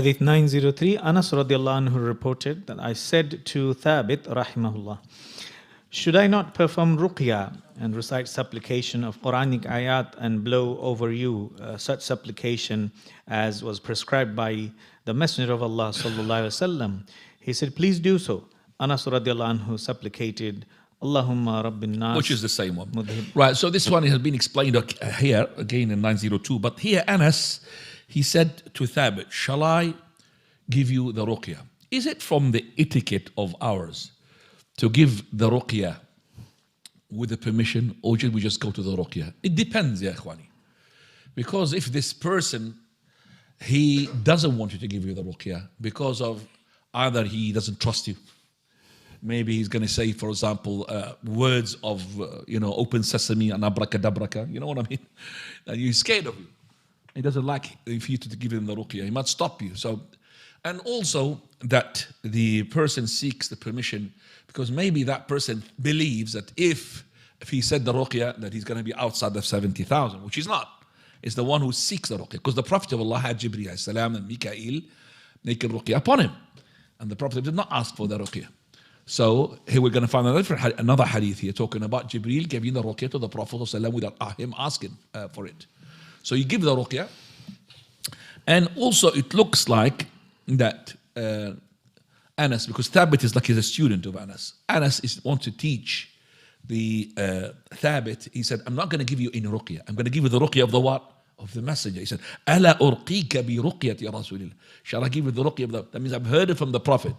Hadith 903, Anas radiallahu anhu reported that I said to Thabit rahimahullah, should I not perform ruqyah and recite supplication of Quranic ayat and blow over you such supplication as was prescribed by the Messenger of Allah sallallahu alaihi wasallam? He said, please do so. Anas radiallahu anhu supplicated, Allahumma rabbin nas. Which is the same one. Right, so this one has been explained here, again in 902. But here Anas, he said to Thabit, shall I give you the ruqyah? Is it from the etiquette of ours to give the ruqyah with the permission, or should we just go to the ruqyah? It depends, ya ikhwani. Because if this person, he doesn't want you to give you the ruqyah because of either he doesn't trust you, maybe he's going to say, for example, words of, open sesame and abracadabraka, you know what I mean? And he's scared of you. He doesn't like for you to give him the ruqyah. He might stop you. So, and also that the person seeks the permission because maybe that person believes that if he said the ruqyah, that he's going to be outside the 70,000, which he's not. It's the one who seeks the ruqyah. Because the Prophet of Allah had Jibreel salam and Mikael make a ruqyah upon him. And the Prophet did not ask for the ruqyah. So here we're going to find another hadith here talking about Jibreel giving the ruqyah to the Prophet without him asking for it. So you give the ruqyah, and also it looks like that Anas, because Thabit is like he's a student of Anas. Anas wants to teach the Thabit. He said, I'm not going to give you any ruqyah. I'm going to give you the ruqyah of the what? Of the messenger. He said, Ala urqika bi ruqyati Rasulillah. Shall I give you the ruqyah of the? That means I've heard it from the Prophet.